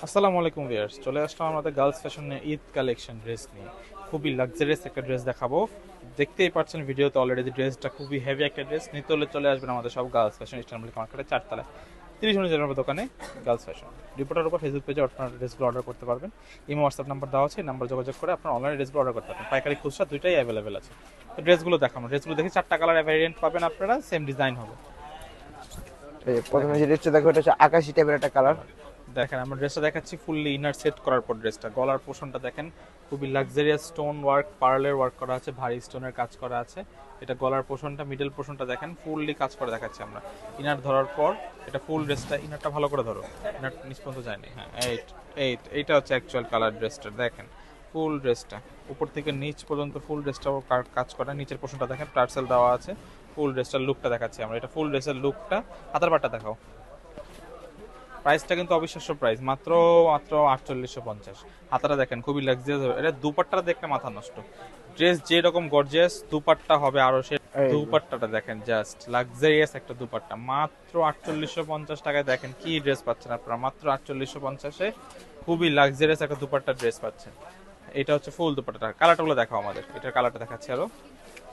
আসসালামু আলাইকুম ভিউয়ার্স, চলে আসলাম আমাদের গার্লস ফ্যাশনে ঈদ কালেকশন ড্রেস নিয়ে। খুবই লাক্সারিয়াস একটা ড্রেস দেখাবো। দেখতেই পাচ্ছেন ভিডিওতে অলরেডি ড্রেসটা খুবই হেভি একটা ড্রেস। নিতে হলে চলে আসবেন আমাদের সব গার্লস ফ্যাশন ইস্টার্ন মার্কেটের 4 তলায় 30 জনের দোকানে গার্লস ফ্যাশন রিপোর্টার উপর ফেসবুক পেজে আপনার ড্রেসগুলো অর্ডার করতে পারবেন। ইমো হোয়াটসঅ্যাপ নাম্বার দেওয়া আছে, নাম্বার যোগাযোগ করে আপনার অনলাইনে ড্রেসগুলো অর্ডার করতে পারবেন। পাইকারি খুচরা দুইটাই অ্যাভেলেবেল আছে। তো ড্রেসগুলো দেখানো, ড্রেসগুলো দেখে 4টা কালার ভ্যারিয়েন্ট পাবেন আপনারা, সেম ডিজাইন হবে। এই প্রথমে দেখেন, যে ড্রেসটা দেখো, এটা হচ্ছে আকাশি টাইপের একটা কালার। দেখেন আমরা ড্রেসটা দেখাচ্ছি ফুললি ইনার সেট করার পর ড্রেসটা। গলার পোর্শনটা দেখেন, খুবই লাক্সারিয়াস স্টোন ওয়ার্ক, পার্লের ওয়ার্ক করা আছে, ভারী স্টোনের কাজ করা আছে। এটা গলার পোর্শনটা, মিডল পোর্শনটা দেখেন ফুললি কাজ করে দেখাচ্ছি আমরা। ইনার ধরার পর এটা ফুল ড্রেসটা, ইনারটা ভালো করে ধরো, ইনার নিচ পর্যন্ত যায়নি। হ্যাঁ, এইটা হচ্ছে অ্যাকচুয়াল কালার ড্রেসটা। দেখেন ফুল ড্রেসটা উপর থেকে নিচ পর্যন্ত ফুল ড্রেসটা কাজ করা। নিচের পোর্শনটা দেখেন টার্সেল দেওয়া আছে। ফুল ড্রেসটার লুকটা দেখাচ্ছি আমরা, এটা ফুল ড্রেসের লুকটা। হাতার পাটটা দেখাও। প্রাইসটা কিন্তু অবিশ্বাস্য প্রাইস, মাত্র মাত্র 4850। হাতাটা দেখেন খুবই লাক্সারিয়াস হবে। এটা দুপাট্টাটা দেখলে মাথা নষ্ট। ড্রেস যেরকম গর্জিয়াস, দুপাট্টা হবে আরো সে। এই যে দুপাট্টাটা দেখেন, জাস্ট লাক্সারিয়াস একটা দুপাট্টা, মাত্র 4850 টাকায়। দেখেন কি ড্রেস পাচ্ছেন আপনারা মাত্র 4850-এ। খুবই লাক্সারিয়াস একটা দুপাট্টা ড্রেস পাচ্ছেন। এটা হচ্ছে ফুল দুপাট্টা। কালারটা গুলো দেখাও আমাদের, এটার কালারটা দেখাচ্ছি আরো।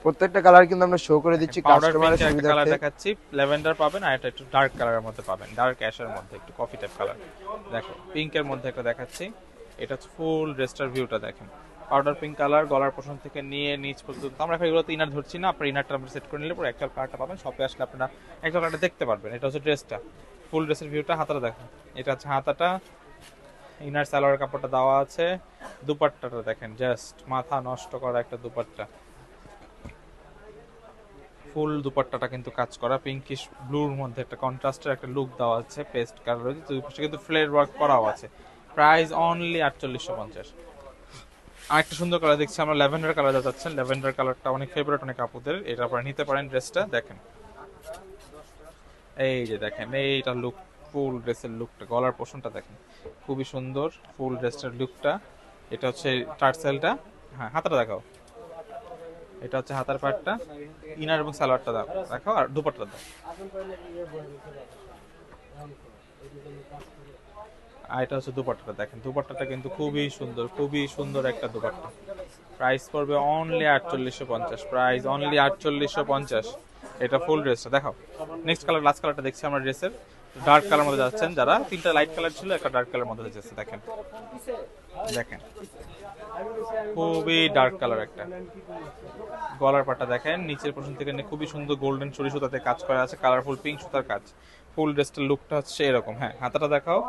প্রত্যেকটা কালার কিন্তু আমরা শো করে দিচ্ছি পাউডার কাস্টমারের পিঙ্কের একটা কালার সুবিধার্থে। দেখাচ্ছি, ল্যাভেন্ডার পাবেন, আর এটা একটু ডার্ক কালারের মধ্যে পাবেন, ডার্ক অ্যাশের মধ্যে একটু কফি টাইপ কালার। দেখো পিঙ্কের মধ্যে একটা দেখাচ্ছি, এটা হচ্ছে ফুল ড্রেসটার ভিউটা দেখেন। পাউডার পিঙ্ক কালার, গলার পোর্শন থেকে নিয়ে নিচ পর্যন্ত। আমরা এগুলোতে ইনার ধরছি না, আপনার ইনারটা আমরা সেট করে নিলে পরে একটা কালারটা পাবেন। শপে আসলে আপনারা একটা কালারটা দেখতে পারবেন। এটা হচ্ছে ড্রেসটা, ফুল ড্রেসের ভিউটা। হাতাটা দেখেন, এটা হচ্ছে হাতাটা। ইনার সালোয়ার কাপড়টা দেওয়া আছে। দুপাট্টাটা দেখেন, জাস্ট মাথা নষ্ট করা একটা দুপাট্টা। ফুল দুপাট্টাটা কিন্তু কাজ করা পিঙ্কিশ ব্লুর মধ্যে একটা কন্ট্রাস্টের একটা লুক দেওয়া আছে, পেস্ট কালার রয়েছে, দুই পাশে কিন্তু ফ্লের ওয়ার্ক করাও আছে। Price only 4850। আরেকটা সুন্দর কালার দেখছি আমরা, ল্যাভেন্ডার কালার যা চাচ্ছেন, ল্যাভেন্ডার কালারটা অনেক ফেভারিট অনেক আপুদের। এটা আপনারা নিতে পারেন ড্রেসটা। দেখেন এই যে দেখেন এইটা লুক, ফুল ড্রেসের লুকটা, গলার পোর্শনটা দেখেন খুবই সুন্দর ফুল ড্রেসটার লুকটা। এটা হচ্ছে টার্সেলটা। হ্যাঁ, হাতাটা দেখাও। এটা হচ্ছে হাতার পাটটা। ইনার এবং সালোয়ারটা দাও দেখো, আর দুপাট্টা দাও। আর এটা হচ্ছে দুপাট্টাটা দেখেন, দুপাট্টাটা কিন্তু খুবই সুন্দর, খুবই সুন্দর একটা দুপাট্টা। প্রাইস পড়বে অনলি 4850। Price only 4850। এটা ফুল ড্রেসটা দেখাও। নেক্সট কালার, লাস্ট কালারটা দেখছি আমরা ড্রেসের। ডার্ক কালার মধ্যে যাচ্ছেন যারা, তিনটা লাইট কালার ছিল, একটা ডার্ক কালার মধ্যে যাচ্ছে। দেখেন দেখেন খুবই ডার্ক কালার একটা। গলার পাটটা দেখেন, নিচের পোর্শন থেকে খুবই সুন্দর গোল্ডেন চুরি সুতাতে কাজ করা আছে, কালারফুল পিঙ্ক সুতার কাজ। ফুল ড্রেসটার লুকটা হচ্ছে এরকম। হ্যাঁ, হাতাটা দেখাও।